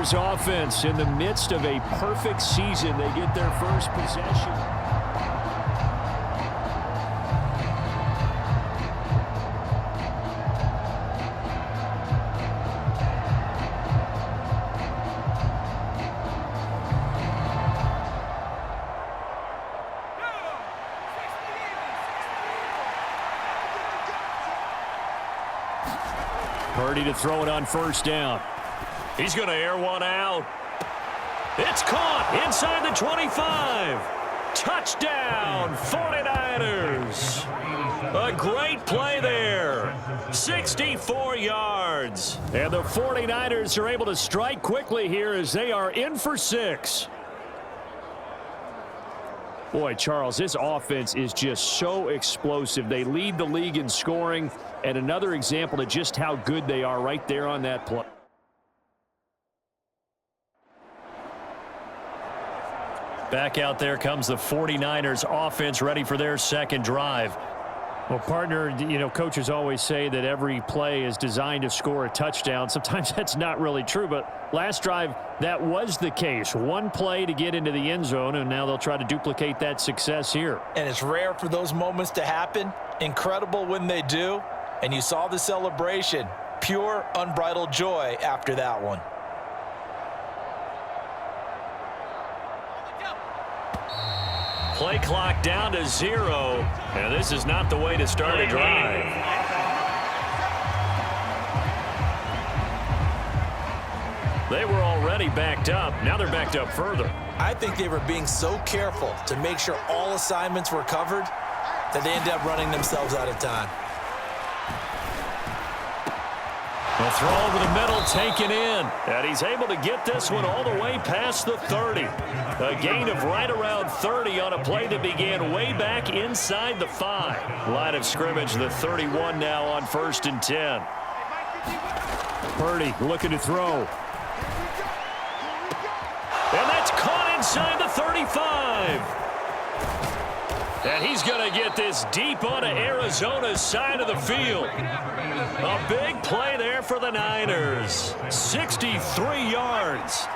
49ers offense in the midst of a perfect season. They get their first possession. Purdy to throw it on first down. He's going to air one out. It's caught inside the 25. Touchdown, 49ers. A great play there. 64 yards. And the 49ers are able to strike quickly here as they are in for 6. Boy, Charles, this offense is just so explosive. They lead the league in scoring, and another example of just how good they are right there on that play. Back out there comes the 49ers offense ready for their second drive. Well, partner, you know, coaches always say that every play is designed to score a touchdown. Sometimes that's not really true, but last drive, that was the case. One play to get into the end zone, and now they'll try to duplicate that success here. And it's rare for those moments to happen. Incredible when they do. And you saw the celebration. Pure, unbridled joy after that one. Play clock down to 0, and this is not the way to start a drive. They were already backed up. Now they're backed up further. I think they were being so careful to make sure all assignments were covered that they ended up running themselves out of time. The throw over the middle taken in, and he's able to get this one all the way past the 30. A gain of right around 30 on a play that began way back inside the 5. Line of scrimmage, the 31 now on 1st and 10. Purdy looking to throw. And that's caught inside the 35. And he's going to get this deep onto Arizona's side of the field. A big play there for the Niners. 63 yards.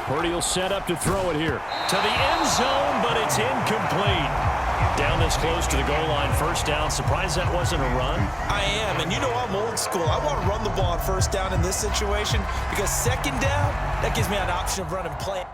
Purdy will set up to throw it here. To the end zone, but it's incomplete. Down this close to the goal line, first down. Surprised that wasn't a run? I am, and you know I'm old school. I want to run the ball on first down in this situation because second down, that gives me an option of running play.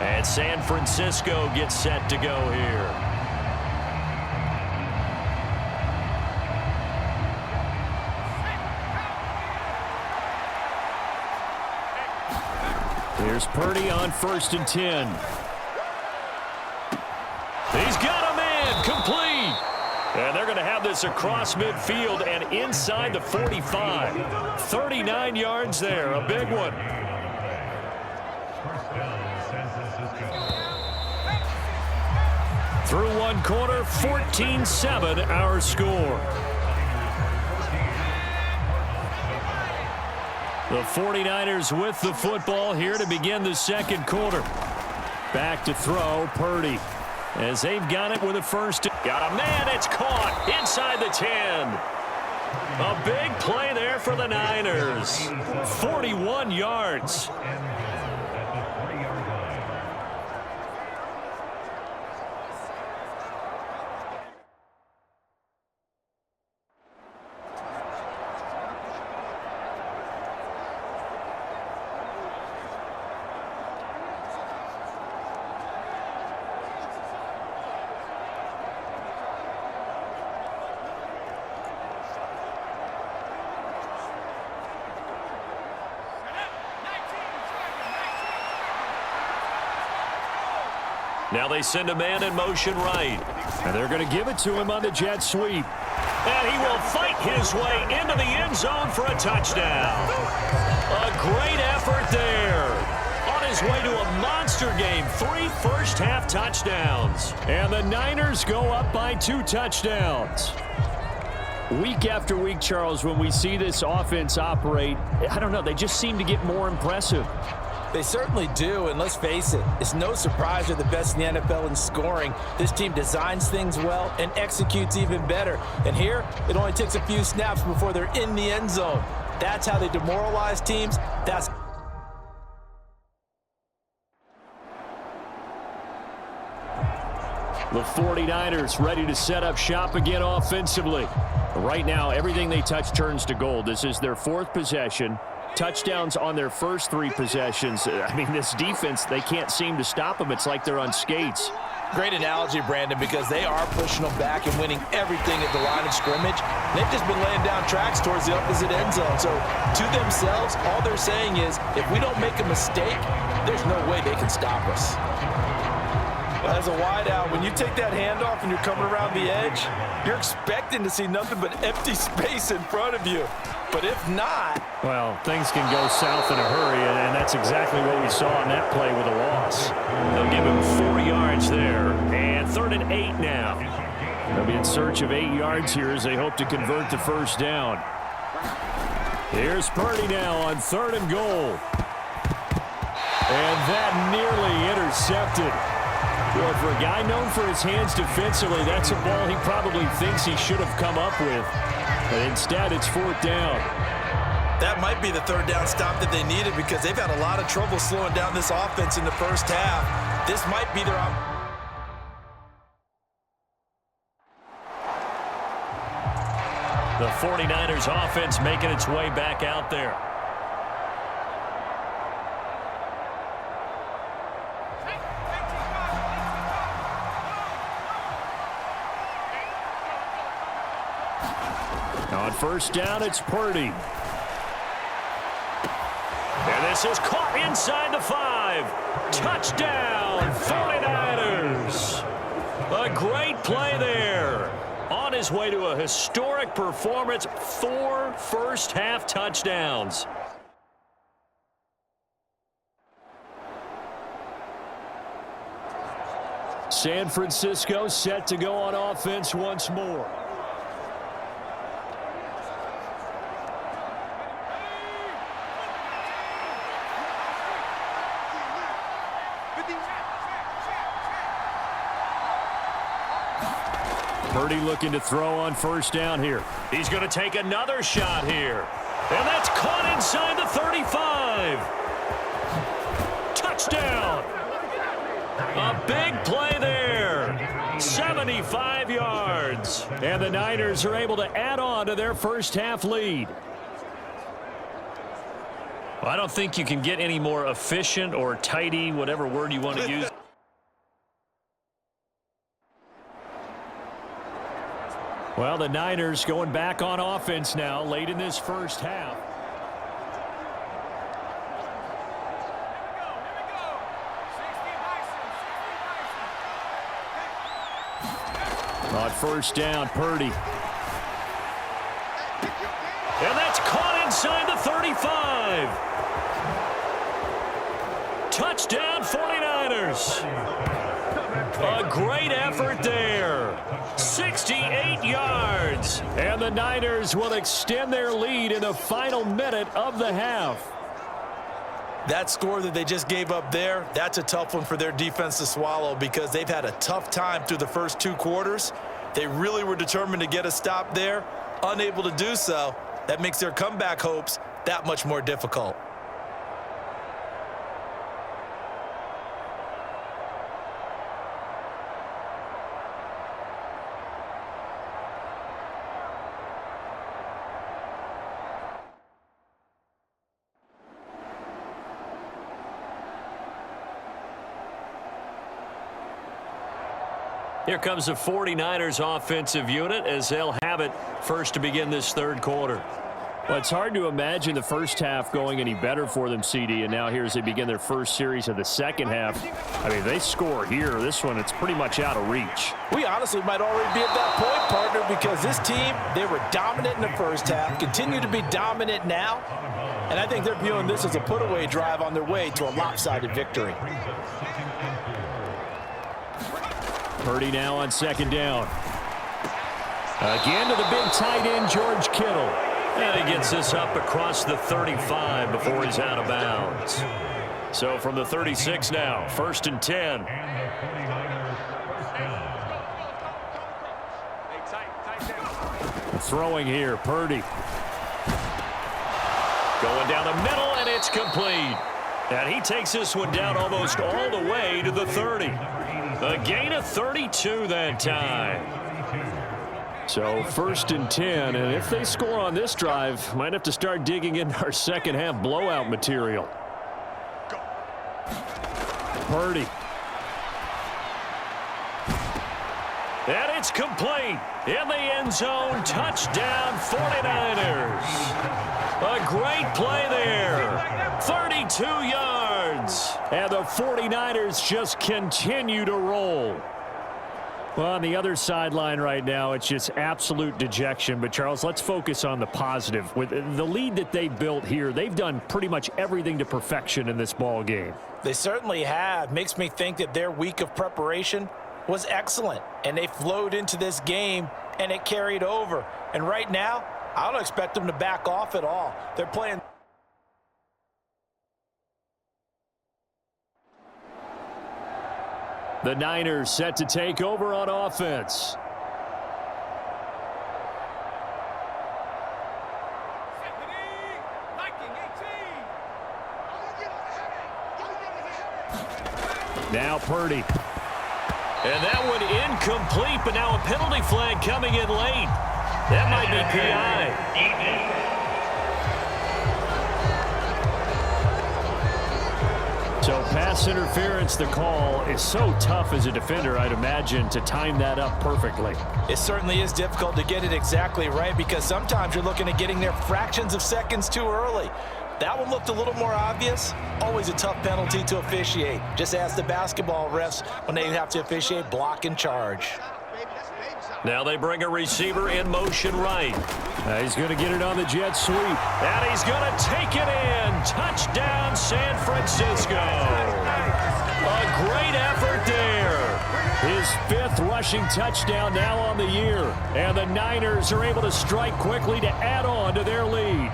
And San Francisco gets set to go here. Here's Purdy on 1st and 10. He's got a man, complete. And they're going to have this across midfield and inside the 45. 39 yards there, a big one. Through one quarter, 14-7 our score. The 49ers with the football here to begin the second quarter. Back to throw, Purdy. As they've got it with a first. Got a man, it's caught inside the 10. A big play there for the Niners. 41 yards. Now they send a man in motion right. And they're going to give it to him on the jet sweep. And he will fight his way into the end zone for a touchdown. A great effort there. On his way to a monster game. 3 first-half touchdowns. And the Niners go up by 2 touchdowns. Week after week, Charles, when we see this offense operate, I don't know, they just seem to get more impressive. They certainly do, and let's face it, it's no surprise they're the best in the NFL in scoring. This team designs things well and executes even better. And here, it only takes a few snaps before they're in the end zone. That's how they demoralize teams. That's the 49ers ready to set up shop again offensively. Right now, everything they touch turns to gold. This is their 4th possession. Touchdowns on their first 3 possessions. I mean, this defense, they can't seem to stop them. It's like they're on skates. great analogy, Brandon, because they are pushing them back and winning everything at the line of scrimmage. They've just been laying down tracks towards the opposite end zone. So to themselves, all they're saying is, if we don't make a mistake, there's no way they can stop us. As a wideout, when you take that handoff and you're coming around the edge, you're expecting to see nothing but empty space in front of you. But if not... well, things can go south in a hurry, and that's exactly what we saw on that play with a loss. They'll give him 4 yards there, and 3rd and 8 now. They'll be in search of 8 yards here as they hope to convert the first down. Here's Purdy now on 3rd and goal. And that nearly intercepted. Well, for a guy known for his hands defensively, that's a ball he probably thinks he should have come up with. But instead, it's 4th down. That might be the 3rd down stop that they needed because they've had a lot of trouble slowing down this offense in the first half. This might be their The 49ers offense making its way back out there. On 1st down, it's Purdy. And this is caught inside the 5. Touchdown, 49ers. A great play there. On his way to a historic performance, 4 first-half touchdowns. San Francisco set to go on offense once more. Purdy looking to throw on 1st down here. He's going to take another shot here. And that's caught inside the 35. Touchdown. A big play there. 75 yards. And the Niners are able to add on to their first-half lead. Well, I don't think you can get any more efficient or tidy, whatever word you want to use. Well, the Niners going back on offense now late in this first half. On 1st down, Purdy. And that's caught inside the 35. Touchdown, 49ers. A great effort there. 68 yards. And the Niners will extend their lead in the final minute of the half. That score that they just gave up there, that's a tough one for their defense to swallow because they've had a tough time through the first 2 quarters. They really were determined to get a stop there, unable to do so. That makes their comeback hopes that much more difficult. Here comes the 49ers offensive unit as they'll have it first to begin this 3rd quarter. Well, it's hard to imagine the first half going any better for them, CD, and now here as they begin their first series of the second half. I mean, they score here. This one, it's pretty much out of reach. We honestly might already be at that point, partner, because this team, they were dominant in the first half, continue to be dominant now, and I think they're viewing this as a put-away drive on their way to a lopsided victory. Purdy now on 2nd down. Again to the big tight end, George Kittle. And he gets this up across the 35 before he's out of bounds. So from the 36 now, 1st and 10. Throwing here, Purdy. Going down the middle, and it's complete. And he takes this one down almost all the way to the 30. A gain of 32 that time. So 1st and 10, and if they score on this drive, might have to start digging in our second half blowout material. Purdy. And it's complete. In the end zone, touchdown 49ers. A great play there. 32 yards. And the 49ers just continue to roll. Well, on the other sideline right now, it's just absolute dejection. But, Charles, let's focus on the positive. With the lead that they built here, they've done pretty much everything to perfection in this ball game. They certainly have. Makes me think that their week of preparation was excellent, and they flowed into this game, and it carried over. And right now, I don't expect them to back off at all. They're playing. The Niners set to take over on offense. Now Purdy. And that one incomplete, but now a penalty flag coming in late. That might be PI. So pass interference, the call is so tough as a defender, I'd imagine, to time that up perfectly. It certainly is difficult to get it exactly right because sometimes you're looking at getting there fractions of seconds too early. That one looked a little more obvious. Always a tough penalty to officiate. Just ask the basketball refs when they have to officiate block and charge. Now they bring a receiver in motion right. He's going to get it on the jet sweep. And he's going to take it in. Touchdown, San Francisco. A great effort there. His 5th rushing touchdown now on the year. And the Niners are able to strike quickly to add on to their lead.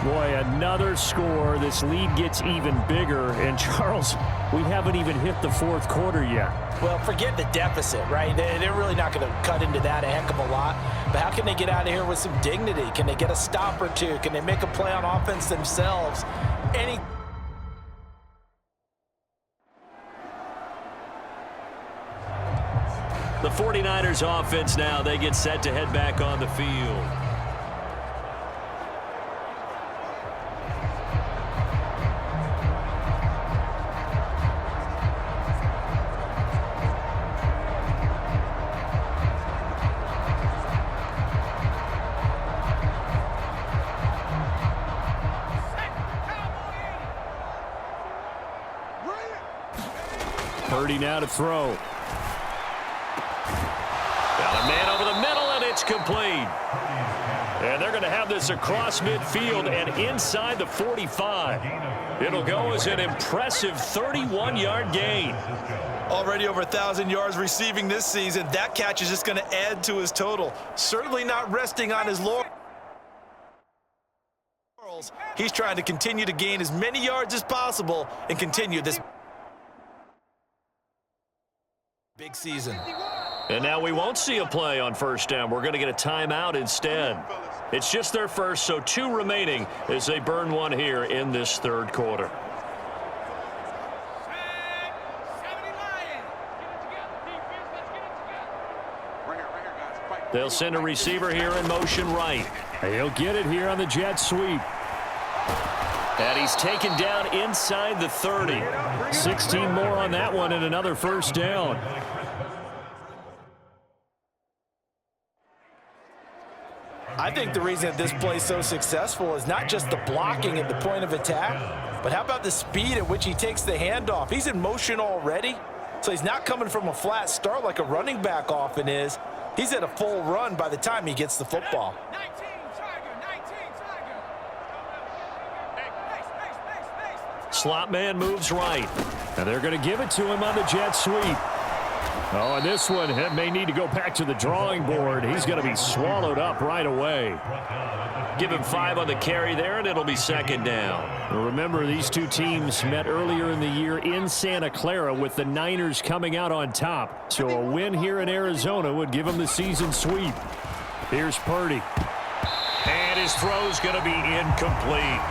Boy, another score. This lead gets even bigger. And, Charles, we haven't even hit the 4th quarter yet. Well, forget the deficit, right? They're really not going to cut into that a heck of a lot. But how can they get out of here with some dignity? Can they get a stop or two? Can they make a play on offense themselves? The 49ers offense now, they get set to head back on the field. Purdy now to throw. Got a man over the middle, and it's complete. And they're going to have this across midfield and inside the 45. It'll go as an impressive 31-yard gain. Already over 1,000 yards receiving this season. That catch is just going to add to his total. Certainly not resting on his laurels. He's trying to continue to gain as many yards as possible and continue this big season. And now we won't see a play on 1st down. We're going to get a timeout instead. It's just their first, so 2 remaining as they burn one here in this 3rd quarter. They'll send a receiver here in motion right. He'll get it here on the jet sweep. And he's taken down inside the 30. 16 more on that one and another 1st down. I think the reason that this play is so successful is not just the blocking at the point of attack, but how about the speed at which he takes the handoff? He's in motion already, so he's not coming from a flat start like a running back often is. He's at a full run by the time he gets the football. Slot man moves right. And they're going to give it to him on the jet sweep. Oh, and this one may need to go back to the drawing board. He's going to be swallowed up right away. Give him 5 on the carry there, and it'll be second down. Remember, these two teams met earlier in the year in Santa Clara with the Niners coming out on top. So a win here in Arizona would give them the season sweep. Here's Purdy. And his throw's going to be incomplete.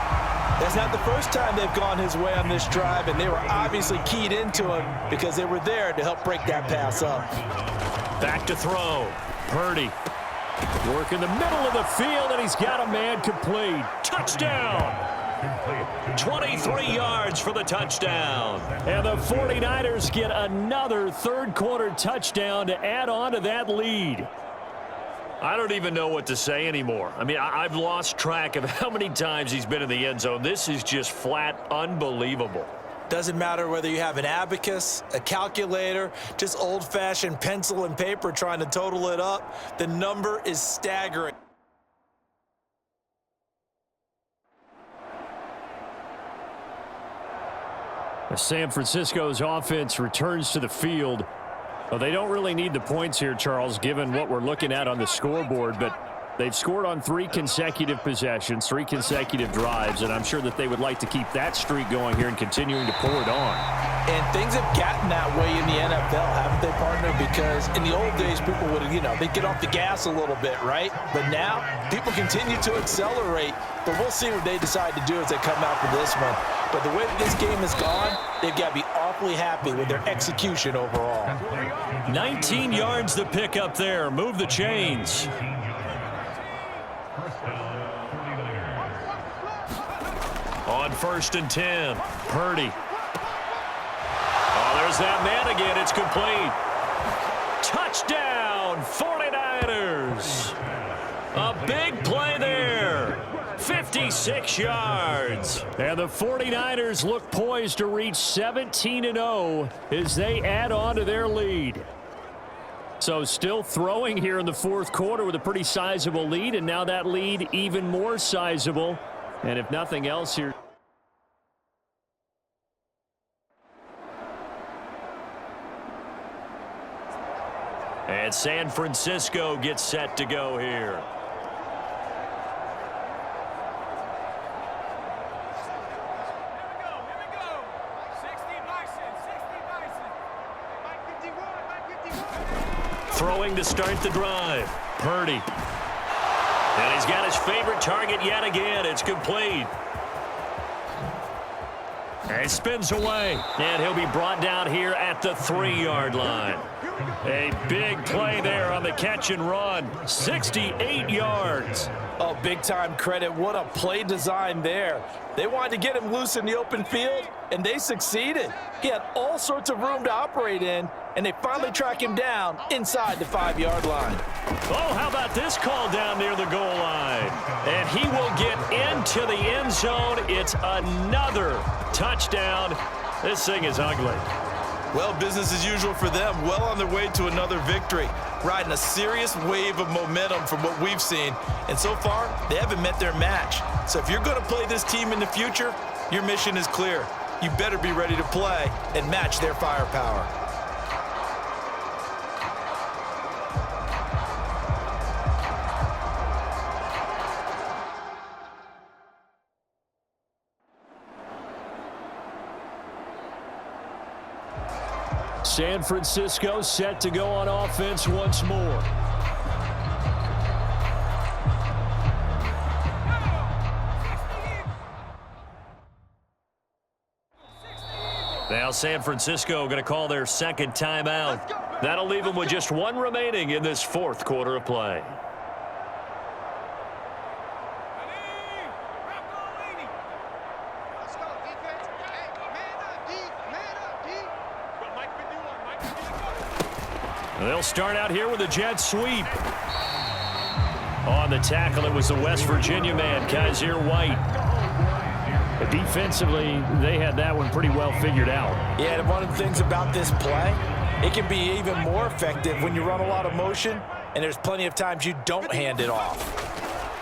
That's not the first time they've gone his way on this drive, and they were obviously keyed into him because they were there to help break that pass up. Back to throw. Purdy. Work in the middle of the field, and he's got a man complete. Touchdown! 23 yards for the touchdown. And the 49ers get another third-quarter touchdown to add on to that lead. I don't even know what to say anymore. I mean, I've lost track of how many times he's been in the end zone. This is just flat unbelievable. Doesn't matter whether you have an abacus, a calculator, just old-fashioned pencil and paper trying to total it up. The number is staggering. San Francisco's offense returns to the field. Well, they don't really need the points here, Charles, given what we're looking at on the scoreboard, but they've scored on 3 consecutive possessions, 3 consecutive drives, and I'm sure that they would like to keep that streak going here and continuing to pour it on. And things have gotten that way in the NFL, haven't they, partner? Because in the old days, people would, they'd get off the gas a little bit, right? But now, people continue to accelerate, but we'll see what they decide to do as they come out for this one. But the way that this game has gone, they've got to be awfully happy with their execution overall. 19 yards to pick up there. Move the chains. On 1st and 10, Purdy. Oh, there's that man again. It's complete. Touchdown, 49ers. A big play there. 56 yards. And the 49ers look poised to reach 17-0 as they add on to their lead. So still throwing here in the 4th quarter with a pretty sizable lead, and now that lead even more sizable. And if nothing else here. And San Francisco gets set to go here. Throwing to start the drive. Purdy. And he's got his favorite target yet again. It's complete. And he spins away. And he'll be brought down here at the 3-yard line. A big play there on the catch and run. 68 yards. Oh, big-time credit. What a play design there. They wanted to get him loose in the open field, and they succeeded. He had all sorts of room to operate in, and they finally track him down inside the 5-yard line. Oh, how about this call down near the goal line? And he will get into the end zone. It's another touchdown. This thing is ugly. Well, business as usual for them. Well on their way to another victory. Riding a serious wave of momentum from what we've seen. And so far, they haven't met their match. So if you're going to play this team in the future, your mission is clear. You better be ready to play and match their firepower. San Francisco set to go on offense once more. Now San Francisco going to call their second timeout. That'll leave them with just 1 remaining in this 4th quarter of play. They'll start out here with a jet sweep. On the tackle, it was the West Virginia man, Kaiser White. But defensively, they had that one pretty well figured out. Yeah, and one of the things about this play, it can be even more effective when you run a lot of motion, and there's plenty of times you don't hand it off.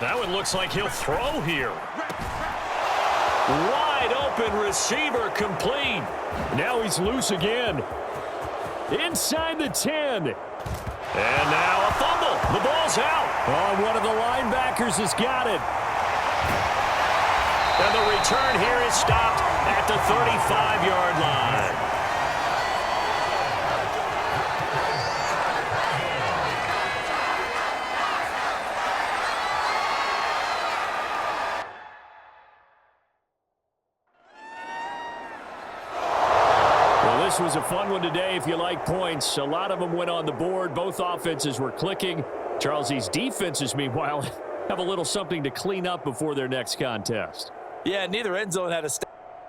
That one looks like he'll throw here. Wide open receiver complete. Now he's loose again. inside the 10. And now a fumble. The ball's out. Oh, one of the linebackers has got it. And the return here is stopped at the 35-yard line. Well, this was a fun one today if you like points. A lot of them went on the board. Both offenses were clicking. Charles, these defenses, meanwhile, have a little something to clean up before their next contest. Yeah, neither end zone had a